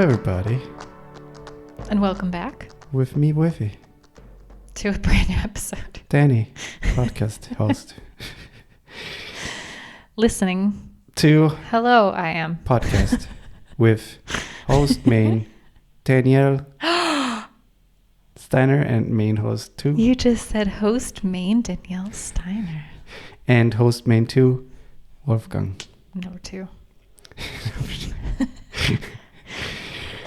everybody. And welcome back With me, Woifi. to a brand new episode. Dani, podcast host. Listening. To Hello, I am. podcast with host main Danielle Steiner and main host 2. You just said host main Danielle Steiner. And host main 2, Wolfgang. Number 2.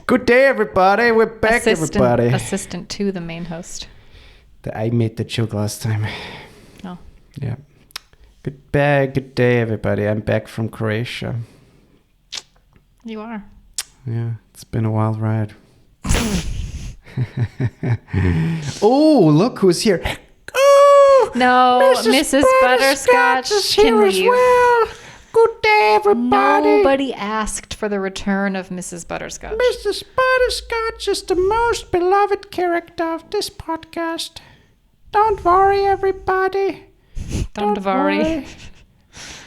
Good day, everybody. We're back, everybody. Assistant to the main host. I made the joke last time. Oh. Yeah. Good day, everybody. I'm back from Croatia. You are. Yeah, it's been a wild ride. Oh, look who's here. Oh, No, Mrs. Butterscotch is can here as leave. well. Good day, everybody. Nobody asked for the return of Mrs. Butterscotch. Mrs. Butterscotch is the most beloved character of this podcast. Don't worry, everybody. Don't worry.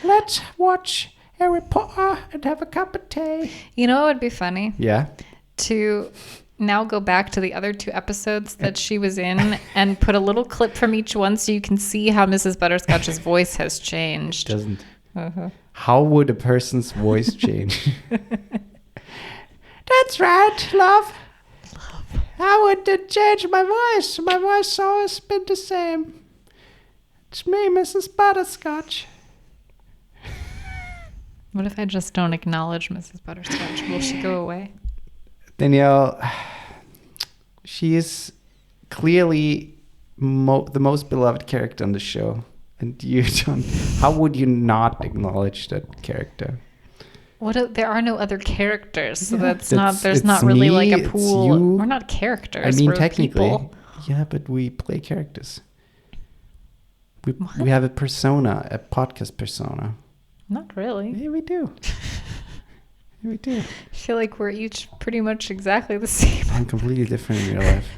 Let's watch Harry Potter and have a cup of tea. You know what would be funny? Yeah. To now go back to the other 2 episodes that she was in and put a little clip from each one so you can see how Mrs. Butterscotch's voice has changed. Doesn't. Uh-huh. How would a person's voice change? That's right, love. How would it change my voice? My voice always been the same. It's me, Mrs. Butterscotch. What if I just don't acknowledge Mrs. Butterscotch? Will she go away? Danielle, she is clearly the most beloved character on the show. And you don't. How would you not acknowledge that character? There are no other characters, so Yeah, there's not really me, like a it's pool. you. We're not characters. I mean, we're technically, people. yeah, but we play characters. We have a persona, a podcast persona. Not really. Yeah, we do. Yeah, we do. I feel like we're each pretty much exactly the same. I'm completely different in real life.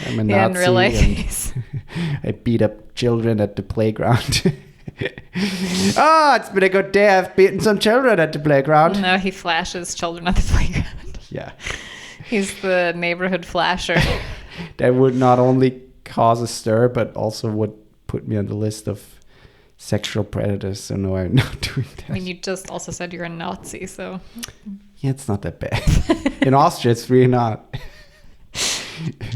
I'm a Yeah, in Nazi real life. and I beat up children at the playground. It's been a good day. I've beaten some children at the playground. No, he flashes children at the playground. Yeah. He's the neighborhood flasher. That would not only cause a stir, but also would put me on the list of sexual predators. So no, I'm not doing that. I mean, you just also said you're a Nazi, so... Yeah, it's not that bad. In Austria, it's really not.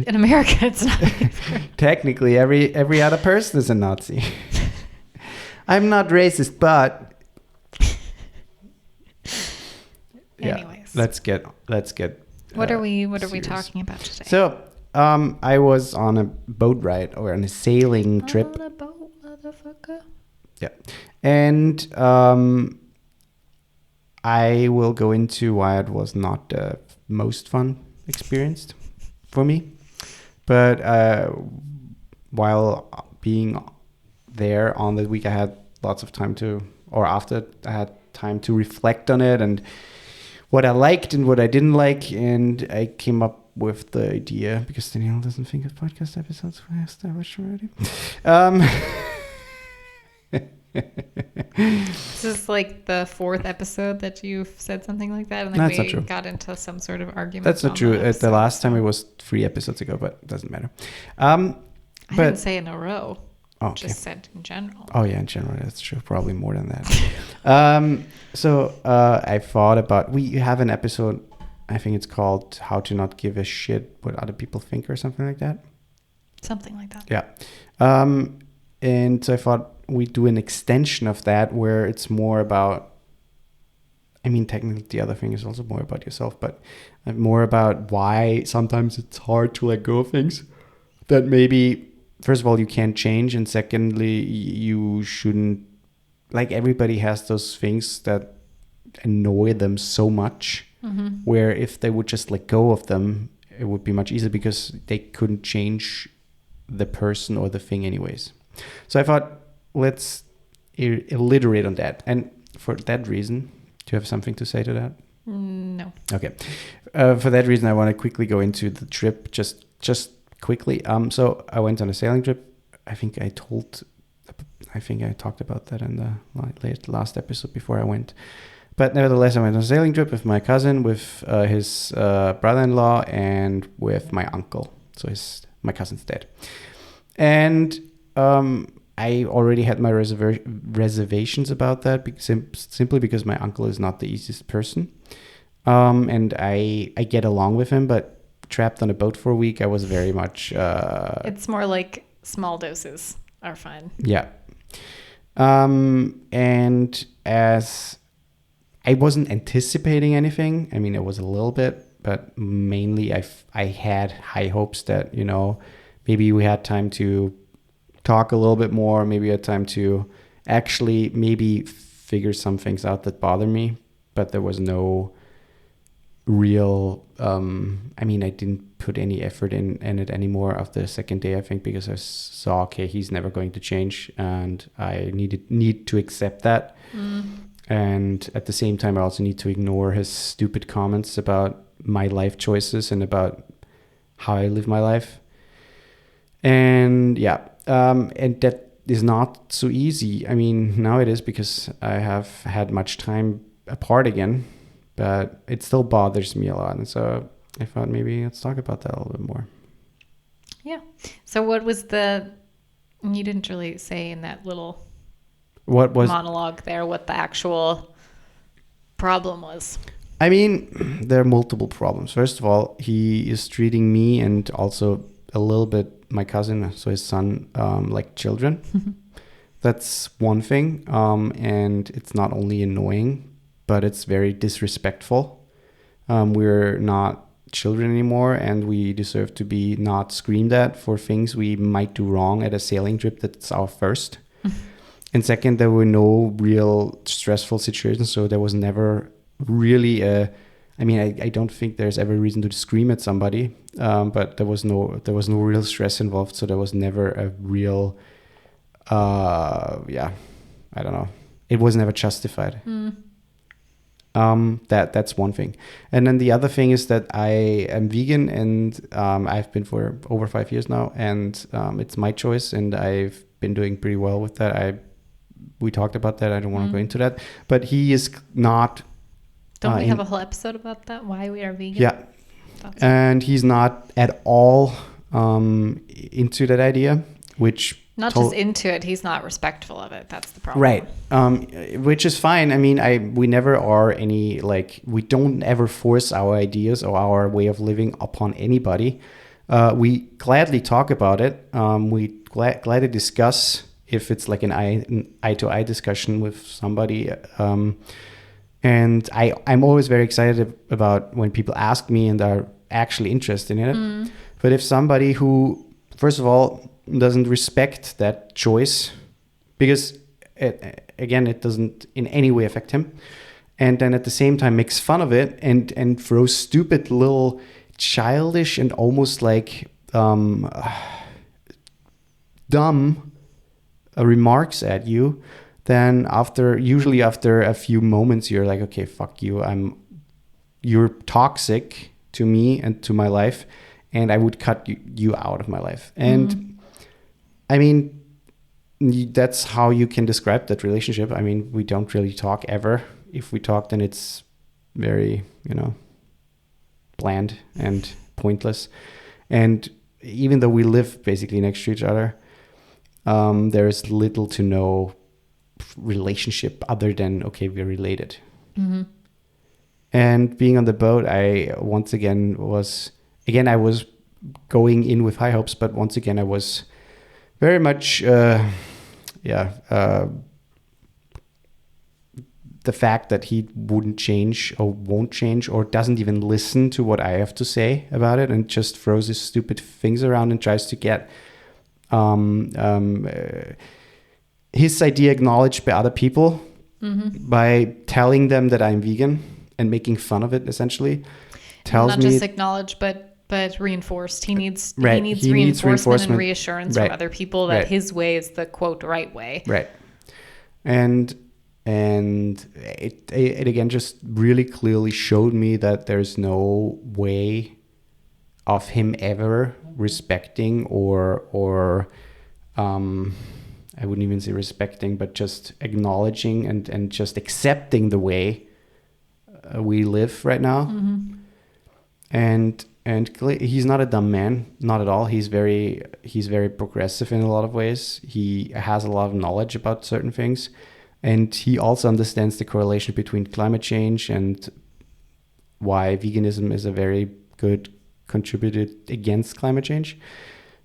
In America, it's not either. Technically, every other person is a Nazi. I'm not racist, but... Yeah, Anyways. let's get. What are we serious. talking about today? So, I was on a boat ride or on a sailing trip. On a boat, motherfucker. Yeah, and I will go into why it was not the most fun experience for me, but while being there on the week, I had lots of time after I had time to reflect on it and what I liked and what I didn't like, and I came up with the idea, because Danielle doesn't think of podcast episodes we established already. This is like the 4th episode that you've said something like that, and then That's not we true. got into some sort of argument. That's not on true. that The episode. last time it was 3 episodes ago, but it doesn't matter. I But didn't say in a row. oh, okay. Just said in general. Oh yeah, in general, that's true. Probably more than that. So I thought about, we have an episode, I think it's called How to Not Give a Shit What Other People Think or something like that. Something like that. Yeah. And so I thought we'd do an extension of that where it's more about, I mean, technically the other thing is also more about yourself, but more about why sometimes it's hard to let go of things that maybe, first of all, you can't change, and secondly, you shouldn't, like, everybody has those things that annoy them so much, where if they would just let go of them, it would be much easier because they couldn't change the person or the thing anyways. So I thought, let's alliterate on that. And for that reason, do you have something to say to that? No. Okay. For that reason, I want to quickly go into the trip, just quickly. So I went on a sailing trip. I think I talked about that in the last episode before I went. But nevertheless, I went on a sailing trip with my cousin, with his brother-in-law, and with my uncle. So my cousin's dad. And I already had my reservations about that, simply because my uncle is not the easiest person. And I get along with him, but trapped on a boat for a week, I was very much... It's more like small doses are fine. Yeah. And as I wasn't anticipating anything, I mean, it was a little bit, but mainly I had high hopes that, you know, maybe we had time to talk a little bit more. Maybe we had time to actually maybe figure some things out that bother me, but there was no real, I mean, I didn't put any effort in it anymore after the second day, I think, because I saw, okay, he's never going to change, and I need to accept that. And at the same time, I also need to ignore his stupid comments about my life choices and about how I live my life. And yeah, and that is not so easy. I mean, now it is, because I have had much time apart again, but it still bothers me a lot. And so I thought maybe let's talk about that a little bit more. Yeah. So what was you didn't really say in that little monologue there what the actual problem was. I mean, there are multiple problems. First of all, he is treating me and also a little bit my cousin, so his son, like children. That's one thing. And it's not only annoying, but it's very disrespectful. We're not children anymore, and we deserve to be not screamed at for things we might do wrong at a sailing trip that's our first. And second, there were no real stressful situations, so there was never really I don't think there's ever a reason to scream at somebody, but there was no real stress involved, so there was never a real I don't know, it was never justified. That's one thing. And then the other thing is that I am vegan, and I've been for over 5 years now, and it's my choice, and I've been doing pretty well with that. We talked about that. I don't want to go into that, but he is not. Don't we have a whole episode about that? Why we are vegan? Yeah. And he's not at all into that idea, which... Not just into it, he's not respectful of it. That's the problem. Right. Which is fine. I mean, we never are we don't ever force our ideas or our way of living upon anybody. We gladly talk about it. We gladly discuss if it's like an eye-to-eye discussion with somebody. And I'm always very excited about when people ask me and are actually interested in it. But if somebody who, first of all, doesn't respect that choice, because it doesn't in any way affect him, and then at the same time makes fun of it and throws stupid little childish and almost like dumb remarks at you, then usually after a few moments you're like, okay, fuck you, you're toxic to me and to my life, and I would cut you out of my life. And I mean, that's how you can describe that relationship. I mean, we don't really talk ever. If we talk, then it's very, bland and pointless. And even though we live basically next to each other, there's little to no relationship other than, okay, we're related. And being on the boat, I once again I was going in with high hopes, but once again I was very much the fact that he wouldn't change or won't change or doesn't even listen to what I have to say about it, and just throws his stupid things around and tries to get his idea acknowledged by other people by telling them that I'm vegan and making fun of it, essentially. Not just acknowledged, but reinforced. He needs reinforcement and reassurance from other people that his way is the quote right way. Right. And it again just really clearly showed me that there's no way of him ever respecting or I wouldn't even say respecting, but just acknowledging and just accepting the way we live right now. Mm-hmm. And he's not a dumb man, not at all. He's very progressive in a lot of ways. He has a lot of knowledge about certain things, and he also understands the correlation between climate change and why veganism is a very good contributor against climate change.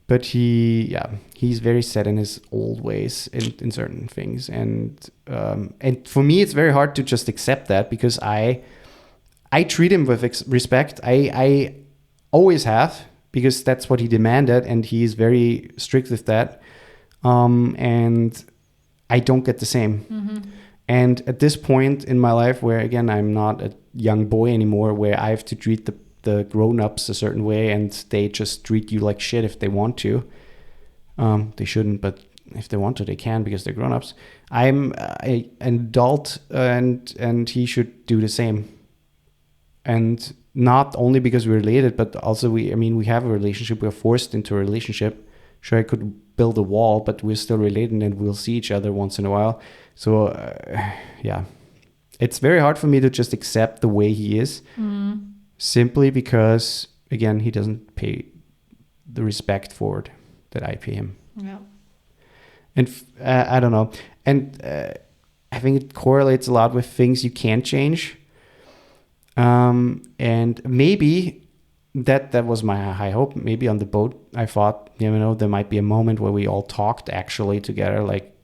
But he's very set in his old ways in certain things, and for me it's very hard to just accept that, because I treat him with respect. I always have, because that's what he demanded, and he's very strict with that. And I don't get the same. Mm-hmm. And at this point in my life, where again I'm not a young boy anymore, where I have to treat the grown-ups a certain way, and they just treat you like shit if they want to. They shouldn't, but if they want to, they can, because they're grown-ups. I'm an adult, and he should do the same. And not only because we're related, but also we have a relationship. We're forced into a relationship. Sure, I could build a wall, but we're still related, and we'll see each other once in a while. So, it's very hard for me to just accept the way he is, simply because, again, he doesn't pay the respect forward that I pay him. Yeah. And I don't know. And I think it correlates a lot with things you can't change. And maybe that was my high hope. Maybe on the boat, I thought, there might be a moment where we all talked actually together, like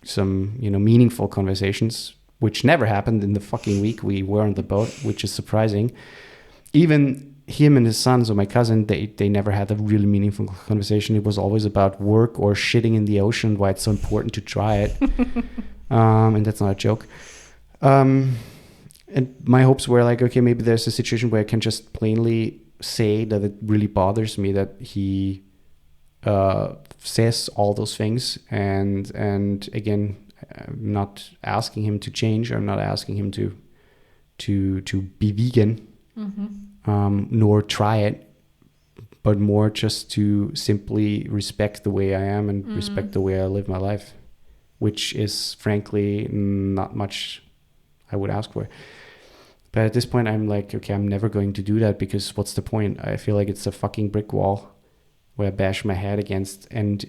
some, meaningful conversations, which never happened in the fucking week we were on the boat, which is surprising. Even him and his son, so my cousin, they never had a really meaningful conversation. It was always about work or shitting in the ocean, why it's so important to try it. And that's not a joke. And my hopes were like, okay, maybe there's a situation where I can just plainly say that it really bothers me that he says all those things. And again, I'm not asking him to change. I'm not asking him to be vegan, nor try it, but more just to simply respect the way I am and respect the way I live my life, which is frankly not much I would ask for. But at this point, I'm like, okay, I'm never going to do that, because what's the point? I feel like it's a fucking brick wall where I bash my head against, and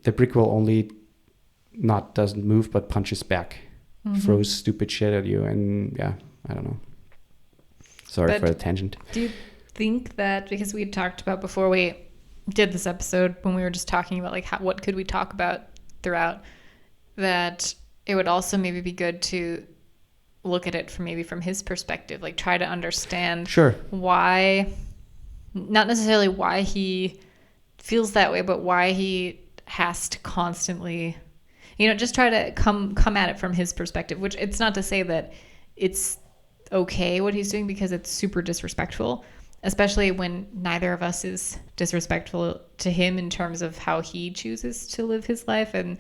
the brick wall only not doesn't move, but punches back, throws stupid shit at you. And yeah, I don't know. Sorry for the tangent. Do you think that, because we had talked about before we did this episode, when we were just talking about like what could we talk about throughout, that it would also maybe be good to look at it from his perspective, like try to understand why, not necessarily why he feels that way, but why he has to constantly, just try to come at it from his perspective, which it's not to say that it's okay what he's doing, because it's super disrespectful, especially when neither of us is disrespectful to him in terms of how he chooses to live his life. And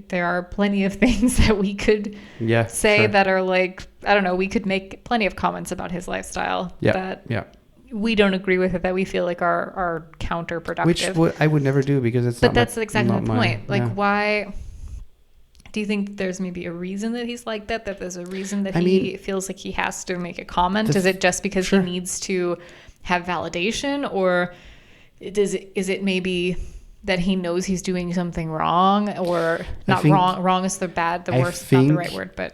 there are plenty of things that we could say that are like, I don't know, we could make plenty of comments about his lifestyle that we don't agree with, it, that we feel like are counterproductive. Which I would never do, because it's. But that's exactly the point. Like, why do you think there's maybe a reason that he's like that? That there's a reason that he feels like he has to make a comment? Is it just because he needs to have validation, or is it maybe that he knows he's doing something wrong, or not wrong? Wrong is the worst, not the right word, but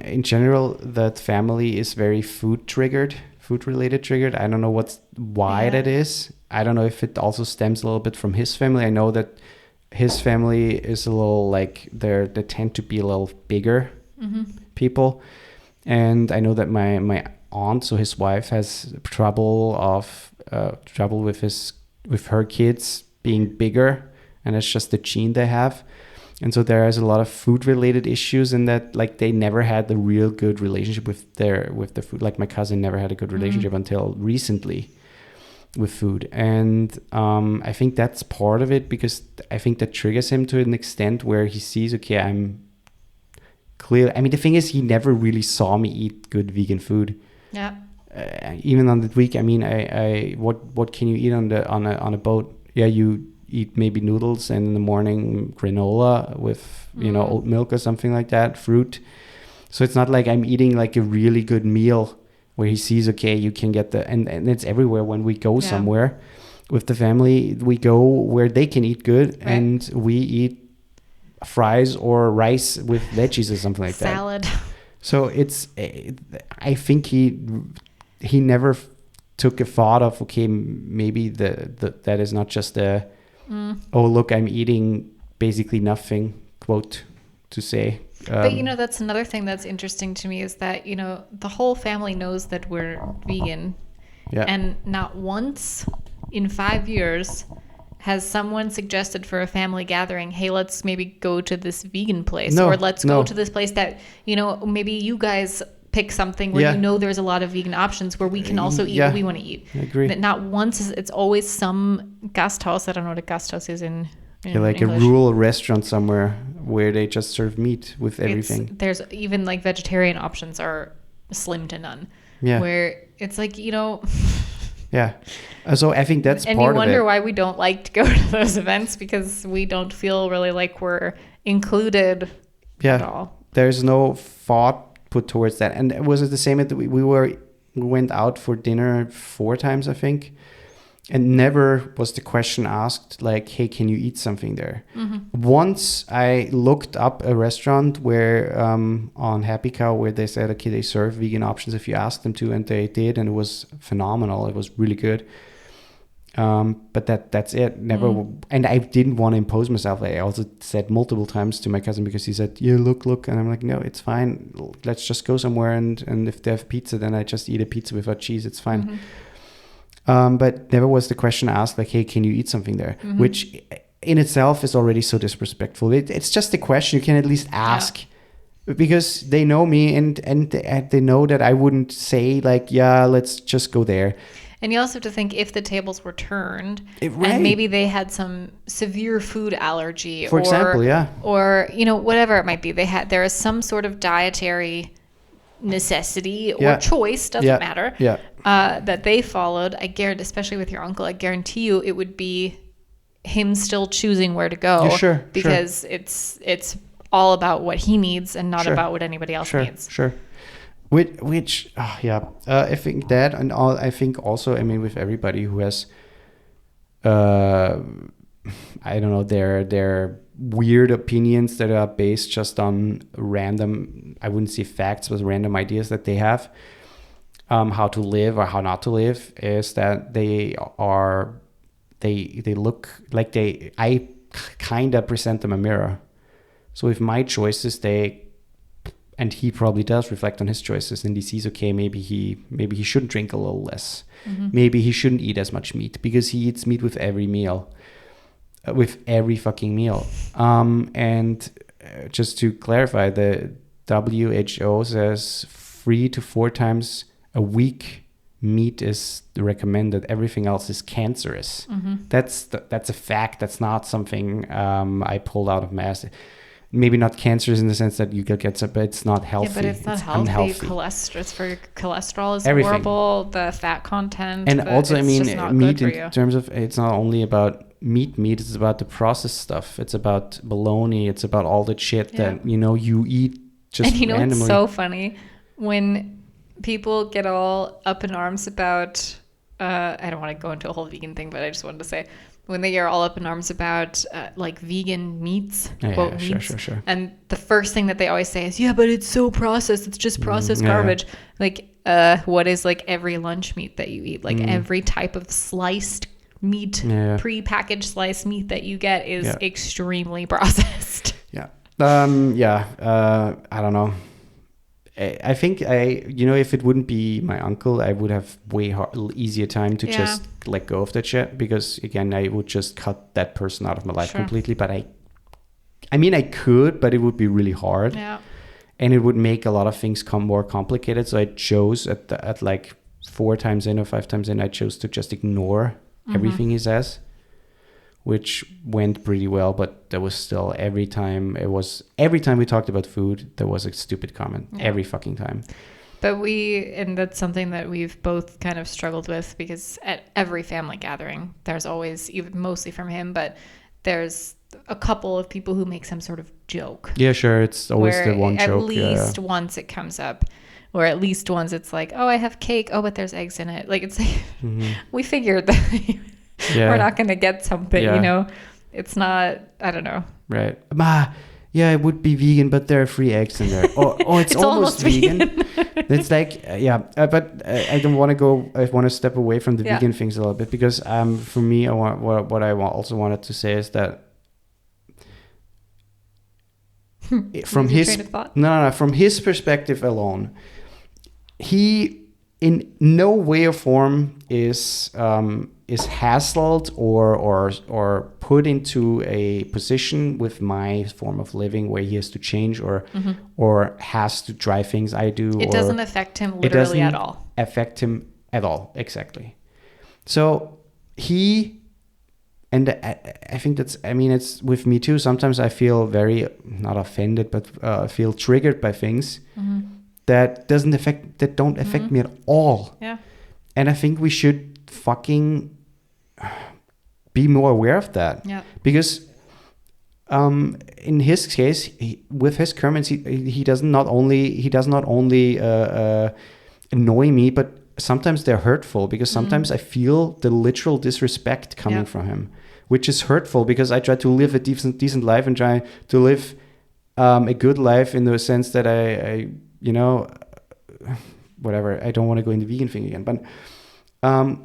in general, that family is very food related triggered. I don't know why that is. I don't know if it also stems a little bit from his family. I know that his family is a little like they tend to be a little bigger people, and I know that my aunt, so his wife, has trouble with her kids being bigger, and it's just the gene they have. And so there is a lot of food related issues in that, like, they never had a real good relationship with the food. Like, my cousin never had a good relationship until recently with food. And I think that's part of it, because I think that triggers him to an extent where he sees, okay, I'm clear. I mean, the thing is, he never really saw me eat good vegan food. Yeah. Even on the week, I mean, what can you eat on a boat? Yeah, you eat maybe noodles, and in the morning granola with oat milk or something like that, fruit. So it's not like I'm eating like a really good meal where he sees, okay, you can get and it's everywhere when we go somewhere with the family. We go where they can eat good, and we eat fries or rice with veggies or something like Salad. So it's, I think he never took a thought of, okay, maybe that is not just a, oh, look, I'm eating basically nothing, quote, to say. But, you know, that's another thing that's interesting to me is that, you know, the whole family knows that we're vegan. Yeah. And not once in 5 years has someone suggested for a family gathering, hey, let's maybe go to this vegan place, or let's go to this place that, you know, maybe you guys pick something where you know there's a lot of vegan options where we can also eat what we want to eat. I agree. That not once it's always some Gasthaus. I don't know what a Gasthaus is in like English. A rural restaurant somewhere where they just serve meat with everything. There's even like vegetarian options are slim to none. Yeah. Where it's like, you know. Yeah. So I think that's and part of it. And you wonder why we don't like to go to those events, because we don't feel really like we're included at all. There's no thought put towards that. And was it the same that we went out for dinner 4 times, I think? And never was the question asked like, hey, can you eat something there? Mm-hmm. Once I looked up a restaurant where on Happy Cow where they said, okay, they serve vegan options if you ask them to, and they did, and it was phenomenal. It was really good. But that's it. Never. And I didn't want to impose myself. I also said multiple times to my cousin, because he said, yeah, look. And I'm like, no, it's fine. Let's just go somewhere. And if they have pizza, then I just eat a pizza without cheese. It's fine. Mm-hmm. But never was the question asked like, hey, can you eat something there? Mm-hmm. Which in itself is already so disrespectful. It's just a question you can at least ask, because they know me and they know that I wouldn't say like, yeah, let's just go there. And you also have to think, if the tables were turned and maybe they had some severe food allergy, for example, or, you know, whatever it might be, there is some sort of dietary necessity or choice, doesn't matter, that they followed. I guarantee, especially with your uncle, I guarantee you it would be him still choosing where to go, because it's all about what he needs and not about what anybody else needs. Which I think that, and I think also, I mean, with everybody who has I don't know, their weird opinions that are based just on random, I wouldn't say facts, but random ideas that they have, how to live or how not to live, is that they look like I kind of present them a mirror. So if my choices, and he probably does reflect on his choices, and he sees, okay, maybe he shouldn't drink a little less. Mm-hmm. Maybe he shouldn't eat as much meat, because he eats meat with every meal. With every fucking meal. And just to clarify, the WHO says 3 to 4 times a week meat is recommended. Everything else is cancerous. Mm-hmm. That's a fact. That's not something I pulled out of my ass. Maybe not cancerous in the sense that you could get it, but it's not healthy. Yeah, but it's not healthy. Unhealthy. Cholesterol is everything. Horrible. The fat content. And also, I mean, meat in terms of, it's not only about meat, it's about the processed stuff. It's about bologna. It's about all the shit that, you know, you eat just randomly. And it's so funny when people get all up in arms about, I don't want to go into a whole vegan thing, but I just wanted to say, when they are all up in arms about like vegan meats, quote meats, sure. And the first thing that they always say is, yeah, but it's so processed. It's just processed garbage. Like, what is like every lunch meat that you eat? Like every type of sliced meat, pre-packaged sliced meat that you get is extremely processed. I don't know. I think if it wouldn't be my uncle, I would have easier time to just let go of that shit, because again, I would just cut that person out of my life completely. But I mean, I could, but it would be really hard. Yeah. And it would make a lot of things more complicated. So I chose at like 4 times in or 5 times in, I chose to just ignore everything he says, which went pretty well. But there was still every time we talked about food, there was a stupid comment every fucking time. But and that's something that we've both kind of struggled with, because at every family gathering, there's always, even mostly from him, but there's a couple of people who make some sort of joke. Yeah, sure. It's always where the one at joke. least once it comes up, or at least once it's like, oh, I have cake. Oh, but there's eggs in it. Like, it's like, we figured that we're not going to get something, you know? It's not, I don't know. Right. Yeah, it would be vegan, but there are free eggs in there. Oh, it's almost vegan. It's like, but I don't want to go. I want to step away from the vegan things a little bit, because for me, what I also wanted to say is that from his from his perspective alone, he in no way or form is hassled or put into a position with my form of living where he has to change or has to try things I do. It doesn't affect him literally at all. Affect him at all, exactly. So he, and I think it's with me too. Sometimes I feel very, not offended, but feel triggered by things that don't affect me at all. Yeah. And I think we should fucking be more aware of that. Yeah. Because in his case, with his comments, he does not only annoy me, but sometimes they're hurtful, because sometimes I feel the literal disrespect coming from him, which is hurtful, because I try to live a decent life and try to live a good life in the sense that I whatever. I don't want to go into the vegan thing again, but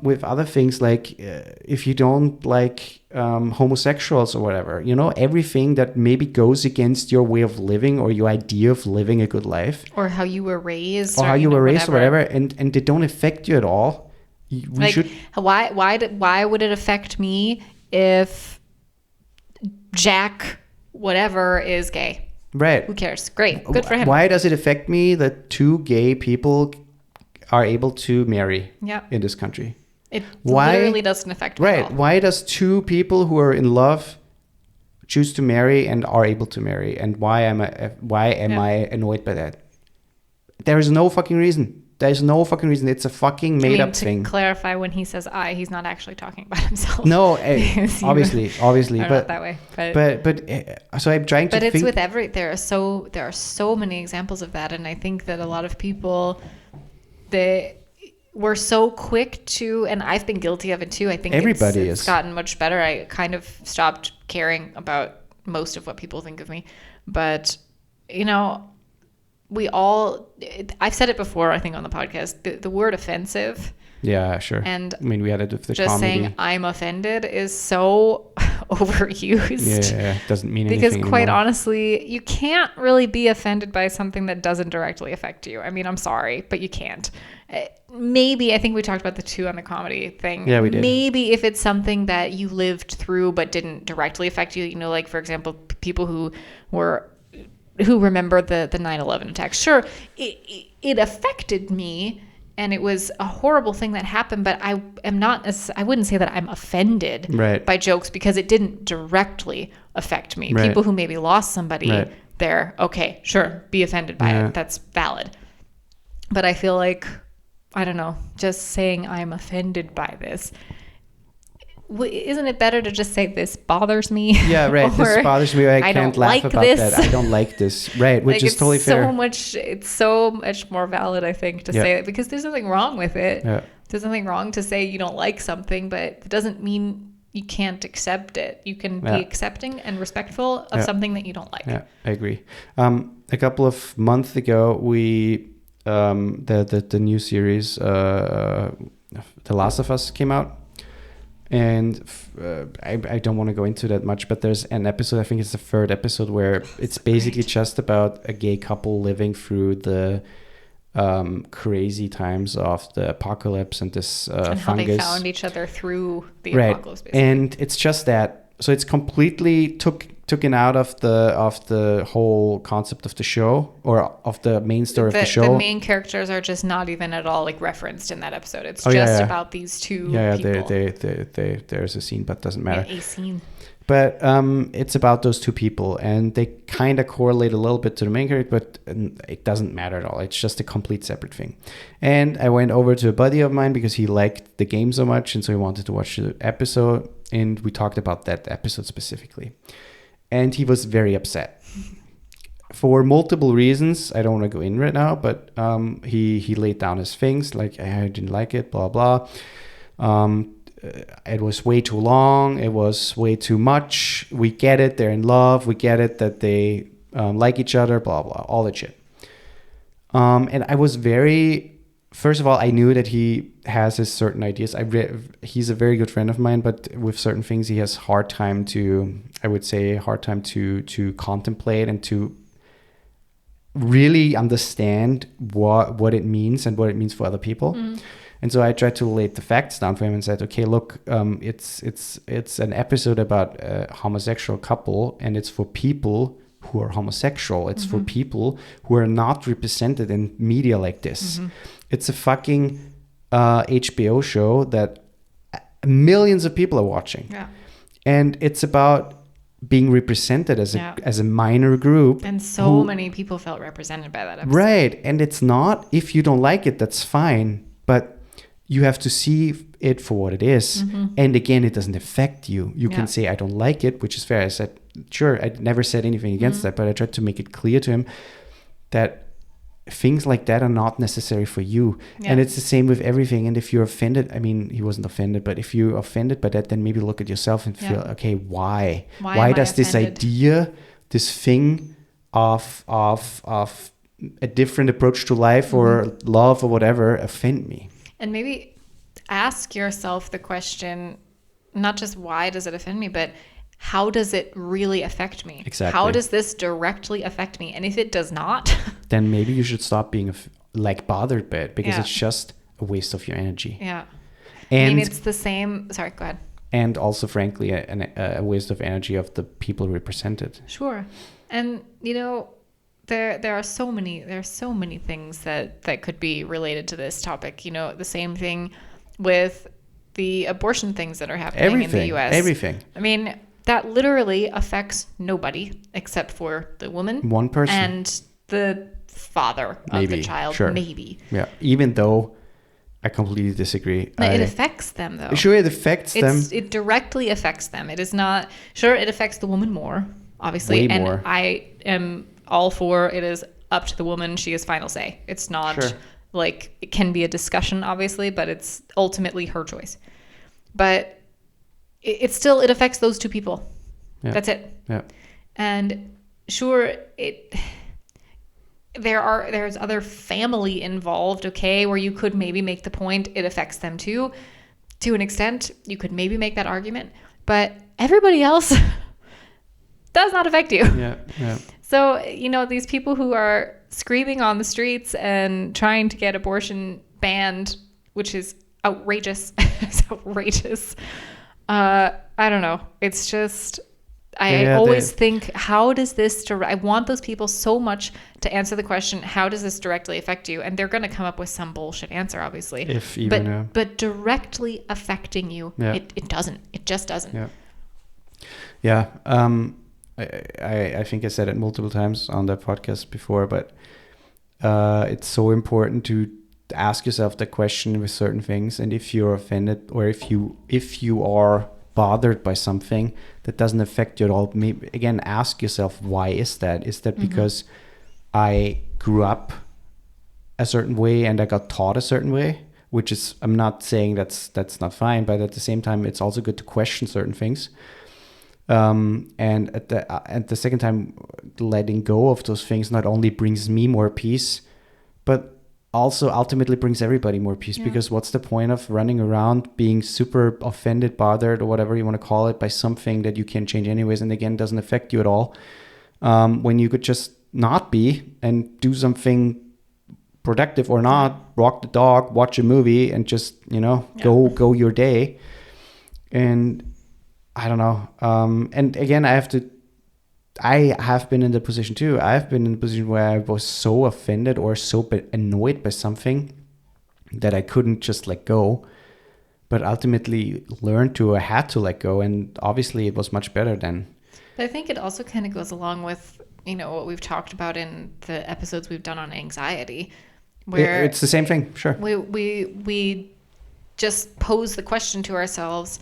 with other things, like if you don't like homosexuals or whatever, everything that maybe goes against your way of living or your idea of living a good life, or how you were raised, or whatever, and they don't affect you at all. Why would it affect me if Jack whatever is gay? Right. Who cares? Great. Good for him. Why does it affect me that two gay people are able to marry in this country? It literally doesn't affect me at all. Why does two people who are in love choose to marry and are able to marry? And why am I annoyed by that? There is no fucking reason. There's no fucking reason. It's a fucking made up thing. To clarify, when he says "I," he's not actually talking about himself. No, obviously, but not that way. But so I'm trying to. But it's with there are so many examples of that, and I think that a lot of people, we're so quick to, and I've been guilty of it too. I think it's gotten much better. I kind of stopped caring about most of what people think of me, but I've said it before, I think, on the podcast, the word offensive. Yeah, sure. And we had it with the just comedy. saying I'm offended is so overused. Yeah, it doesn't mean anything because quite anymore. honestly, you can't really be offended by something that doesn't directly affect you. I mean, I'm sorry, but you can't. Maybe, I think we talked about the two on the comedy thing. Yeah, we did. Maybe if it's something that you lived through but didn't directly affect you, like, for example, people who remember the 9/11 attacks. Sure, it affected me, and it was a horrible thing that happened, but I wouldn't say that I'm offended by jokes because it didn't directly affect me. Right. People who maybe lost somebody, they're okay, sure, be offended by it. That's valid. But I feel like, I don't know, just saying I'm offended by this, isn't it better to just say this bothers me? Yeah, right. This bothers me. I can't laugh about that. I don't like this. Right, which is totally fair. It's so much more valid, I think, to say it, because there's nothing wrong with it. Yeah. There's nothing wrong to say you don't like something, but it doesn't mean you can't accept it. You can be accepting and respectful of something that you don't like. Yeah, I agree. A couple of months ago, we the new series The Last of Us came out. And I don't want to go into that much, but there's an episode, I think it's the third episode, where it's basically just about a gay couple living through the crazy times of the apocalypse and this and fungus. How they found each other through the apocalypse, basically. And it's just that. So it's completely taken out of the whole concept of the show, or of the main story of the show. The main characters are just not even at all referenced in that episode. It's about these two people. There's a scene, but doesn't matter. Yeah, a scene. But it's about those two people, and they kind of correlate a little bit to the main character, but it doesn't matter at all. It's just a complete separate thing. And I went over to a buddy of mine because he liked the game so much, and so he wanted to watch the episode. and we talked about that episode specifically. And he was very upset for multiple reasons. I don't want to go in right now, but he laid down his things like, I didn't like it, blah blah. It was way too long. It was way too much. We get it. They're in love. We get it that they like each other, blah blah, all that shit. And I was very, first of all, I knew that he has his certain ideas. He's a very good friend of mine, but with certain things he has hard time to contemplate and to really understand what it means and what it means for other people. And so I tried to lay the facts down for him and said, okay, look, it's an episode about a homosexual couple, and it's for people who are homosexual. It's for people who are not represented in media like this. It's a fucking HBO show that millions of people are watching. Yeah. And it's about being represented as a minor group. And so many people felt represented by that episode. Right. And it's not, if you don't like it, that's fine. But you have to see it for what it is. And again, it doesn't affect you. You can say, I don't like it, which is fair. I said, sure, I never said anything against that, but I tried to make it clear to him that things like that are not necessary for you. And it's the same with everything. And if you're offended, I mean, he wasn't offended, but if you're offended by that, then maybe look at yourself and feel, okay, why does this idea, this thing of a different approach to life or love or whatever offend me? And maybe ask yourself the question, not just why does it offend me, but how does it really affect me? Exactly. How does this directly affect me? And if it does not, then maybe you should stop being bothered by it, because it's just a waste of your energy. Yeah. And I mean, it's the same. Sorry, go ahead. And also, frankly, a waste of energy of the people represented. Sure. And, you know, there are so many things that could be related to this topic. You know, the same thing with the abortion things that are happening in the U.S. Everything. I mean, that literally affects nobody except for the woman, one person, and the father of the child. Sure. Maybe. Yeah. Even though I completely disagree. It affects them, though. Sure, it affects them. It directly affects them. It is not. Sure, it affects the woman more, obviously. Way and more. I am all for it is up to the woman. She has final say. It's not like, it can be a discussion, obviously, but it's ultimately her choice. But it still affects those two people. Yeah. That's it. Yeah. And sure, there's other family involved, okay, where you could maybe make the point it affects them too. To an extent, you could maybe make that argument, but everybody else does not affect you. Yeah. Yeah. So, you know, these people who are screaming on the streets and trying to get abortion banned, which is outrageous. It's outrageous. I don't know. It's just, I always think, how does this, I want those people so much to answer the question, how does this directly affect you? And they're going to come up with some bullshit answer, obviously. If even, but directly affecting you, it doesn't. It just doesn't. Yeah. Yeah. I think I said it multiple times on the podcast before, but it's so important to ask yourself the question with certain things. And if you're offended, or if you are bothered by something that doesn't affect you at all, maybe again ask yourself, why is that? Is that because I grew up a certain way and I got taught a certain way? Which is, I'm not saying that's not fine, but at the same time, it's also good to question certain things. And at the second time, letting go of those things not only brings me more peace, but also ultimately brings everybody more peace. Because what's the point of running around being super offended, bothered, or whatever you want to call it, by something that you can't change anyways, and again doesn't affect you at all, when you could just not be and do something productive, or not walk the dog, watch a movie, and just go your day. And I don't know. And again, I have been in the position too. I've been in the position where I was so offended or so annoyed by something that I couldn't just let go, but ultimately I had to let go. And obviously it was much better then. But I think it also kind of goes along with, what we've talked about in the episodes we've done on anxiety, where it's the same thing. Sure. We just pose the question to ourselves,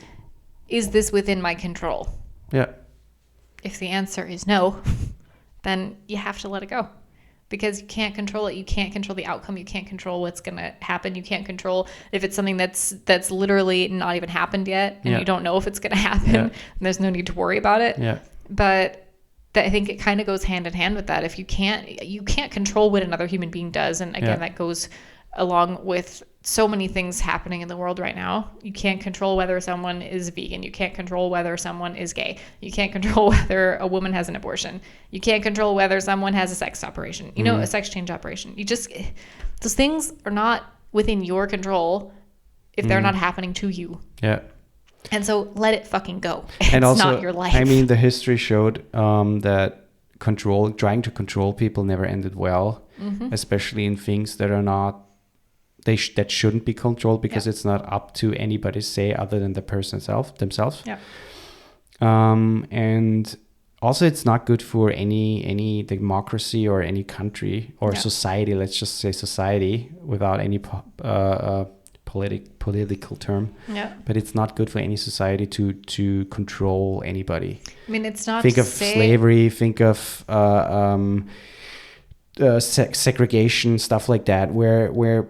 is this within my control? Yeah. If the answer is no, then you have to let it go, because you can't control it. You can't control the outcome. You can't control what's going to happen. You can't control if it's something that's literally not even happened yet, and you don't know if it's going to happen. And there's no need to worry about it. Yeah. But I think it kind of goes hand in hand with that. If you can't control what another human being does, and again, that goes along with so many things happening in the world right now. You can't control whether someone is vegan. You can't control whether someone is gay. You can't control whether a woman has an abortion. You can't control whether someone has a sex operation, a sex change operation. Those things are not within your control if they're not happening to you. Yeah. And so let it fucking go. It's and also, not your life. I mean, the history showed that trying to control people never ended well, especially in things that are not, that shouldn't be controlled, because it's not up to anybody's say other than the person themselves. Yeah. And also, it's not good for any democracy or any country or society. Let's just say society without any political term. Yeah. But it's not good for any society to control anybody. I mean, it's not. Think of slavery. Think of segregation, stuff like that, where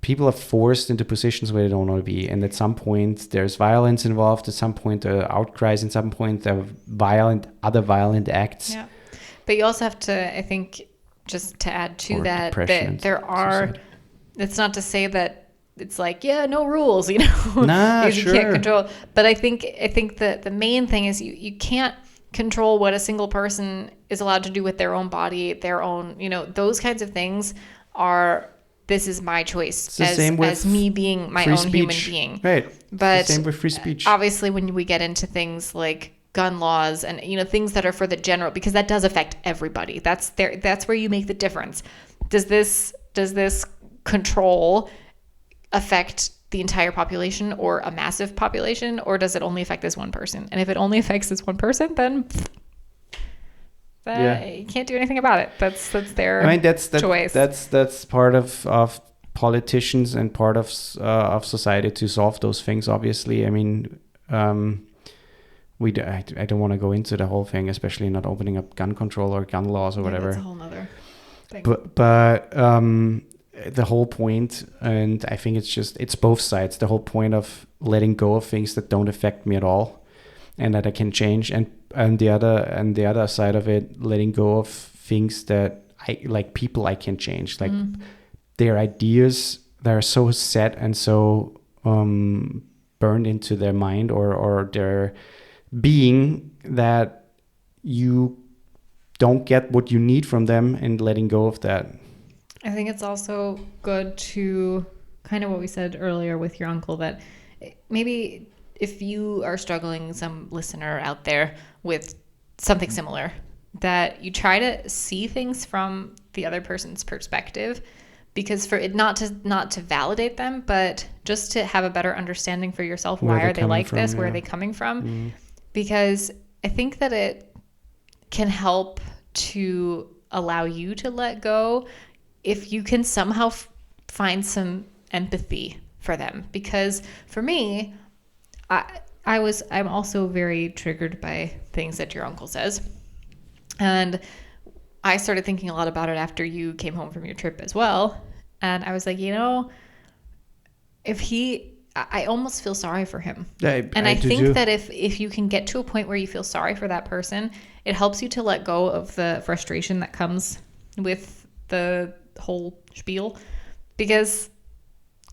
people are forced into positions where they don't want to be, and at some point there's violence involved. At some point there are outcries. At some point there are other violent acts. Yeah, but you also have to, I think, just to add to that there are. Suicide. It's not to say that it's like no rules, Nah, because you can't control. But I think that the main thing is you can't control what a single person is allowed to do with their own body, their own, those kinds of things are. This is my choice as me being my own human being. Right. But it's the same with free speech. Obviously, when we get into things like gun laws and things that are for the general, because that does affect everybody. That's where you make the difference. Does this control affect the entire population or a massive population, or does it only affect this one person? And if it only affects this one person, then you can't do anything about it. That's their choice. That's part of politicians and part of society to solve those things. Obviously, I mean, I don't want to go into the whole thing, especially not opening up gun control or gun laws or whatever. That's a whole nother thing. But the whole point, and I think it's both sides. The whole point of letting go of things that don't affect me at all, and that I can change, and the other side of it, letting go of things that people I can change, like their ideas that are so set and so burned into their mind or their being that you don't get what you need from them, and letting go of that. I think it's also good to kind of what we said earlier with your uncle, that maybe if you are struggling, some listener out there with something similar, that you try to see things from the other person's perspective, because for it not to validate them, but just to have a better understanding for yourself. Why are they like this? Where are they coming from? Because I think that it can help to allow you to let go if you can somehow find some empathy for them. Because for me, I'm also very triggered by things that your uncle says. And I started thinking a lot about it after you came home from your trip as well. And I was like, I almost feel sorry for him. I think that if you can get to a point where you feel sorry for that person, it helps you to let go of the frustration that comes with the whole spiel. Because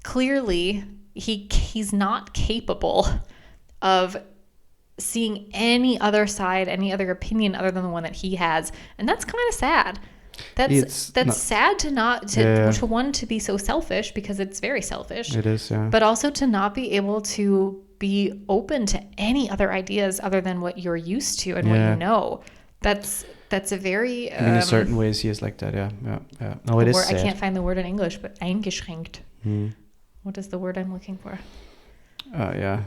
clearly he's not capable of seeing any other side, any other opinion other than the one that he has, and that's kind of sad. That's sad to be so selfish, because it's very selfish. It is, yeah. But also to not be able to be open to any other ideas other than what you're used to and what you know. That's a very in certain ways he is like that. Yeah. No, it is sad. I can't find the word in English, but eingeschränkt. What is the word I'm looking for? Yeah.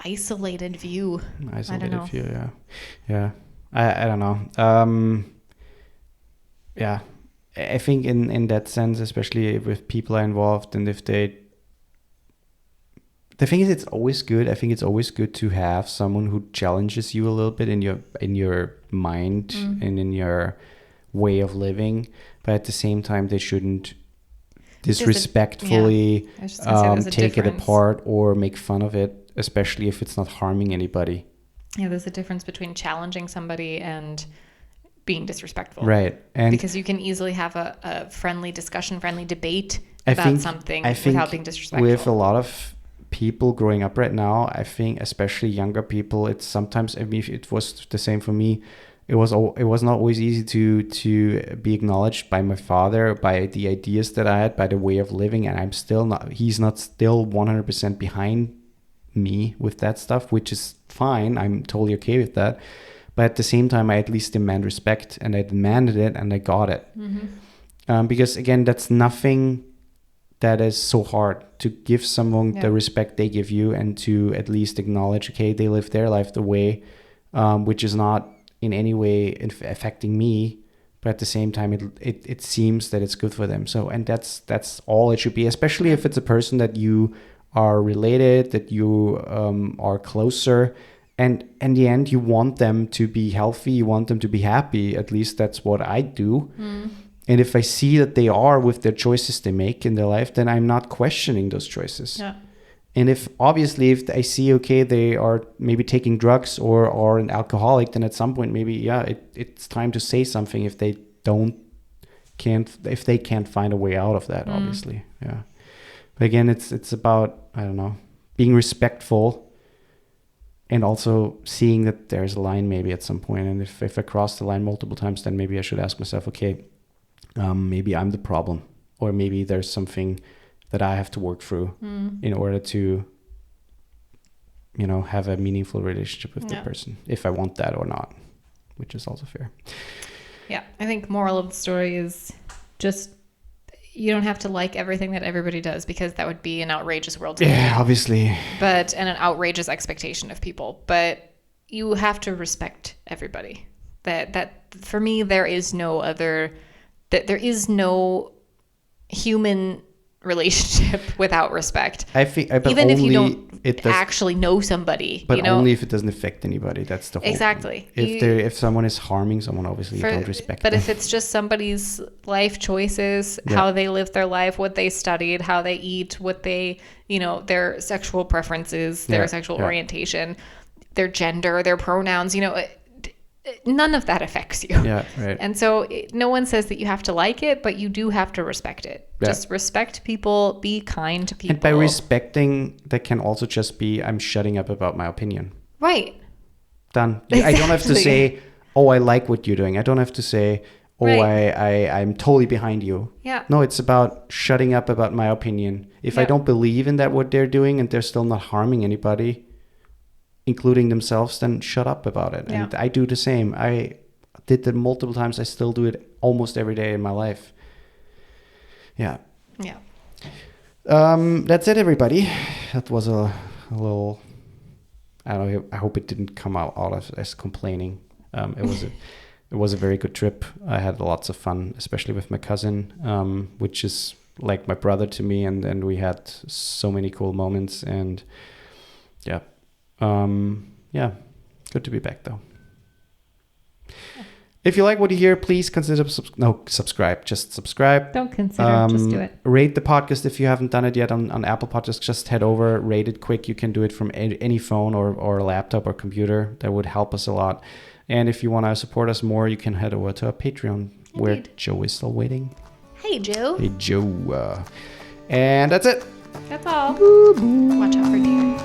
Isolated view. Isolated view. Yeah. I don't know. Yeah, I think in that sense, especially if people are involved, and if they the thing is, it's always good. I think it's always good to have someone who challenges you a little bit in your mind and in your way of living. But at the same time, they shouldn't disrespectfully take it apart or make fun of it, especially if it's not harming anybody. Yeah, there's a difference between challenging somebody and being disrespectful. Right. And because you can easily have a friendly discussion, friendly debate about something without being disrespectful. With a lot of people growing up right now, I think especially younger people, it's sometimes, I mean, it was the same for me. It was not always easy to be acknowledged by my father, by the ideas that I had, by the way of living, and he's not still 100% behind me with that stuff, which is fine. I'm totally okay with that. But at the same time, I at least demand respect, and I demanded it, and I got it. Because again, that's nothing that is so hard, to give someone the respect they give you, and to at least acknowledge, okay, they live their life the way, which is not in any way affecting me, but at the same time, it seems that it's good for them. So, and that's all it should be, especially if it's a person that you are related, that you are closer. And in the end, you want them to be healthy. You want them to be happy. At least that's what I do. And if I see that they are with their choices they make in their life, then I'm not questioning those choices. Yeah. And if I see, okay, they are maybe taking drugs or are an alcoholic, then at some point, maybe, it's time to say something if they can't find a way out of that, obviously. Yeah. But again, it's about, I don't know, being respectful. And also seeing that there's a line maybe at some point. And if I cross the line multiple times, then maybe I should ask myself, okay, maybe I'm the problem. Or maybe there's something that I have to work through in order to, have a meaningful relationship with the person, if I want that or not, which is also fair. Yeah, I think moral of the story is just, you don't have to like everything that everybody does, because that would be an outrageous world to live in. Obviously. And an outrageous expectation of people. But you have to respect everybody. That for me, there is no human relationship without respect. Even if you don't actually know somebody. But only if it doesn't affect anybody. That's the whole Exactly. Thing. If someone is harming someone, obviously you don't respect them. But if it's just somebody's life choices, how they live their life, what they studied, how they eat, what they, their sexual preferences, their sexual orientation, their gender, their pronouns, none of that affects you. Yeah, right. And so no one says that you have to like it, but you do have to respect it. Yeah. Just respect people, be kind to people. And by respecting, that can also just be, I'm shutting up about my opinion. Right. Done. Exactly. I don't have to say, oh, I like what you're doing. I don't have to say, oh, I'm totally behind you. Yeah. No, it's about shutting up about my opinion. If I don't believe in that, what they're doing, and they're still not harming anybody, including themselves, then shut up about it. And I do the same. I did that multiple times. I still do it almost every day in my life. Yeah. Yeah. That's it, everybody. That was a little, I don't know, I hope it didn't come out as complaining. It was a very good trip. I had lots of fun, especially with my cousin, which is like my brother to me. And we had so many cool moments, and good to be back though. If you like what you hear, please consider subscribe. Just subscribe. Don't consider, just do it. Rate the podcast if you haven't done it yet on Apple Podcasts. Just head over, rate it quick. You can do it from any phone or laptop or computer. That would help us a lot. And if you want to support us more, you can head over to our Patreon, where Joe is still waiting. Hey, Joe. Hey, Joe. And that's it. That's all. Boo-boo. Watch out for deer.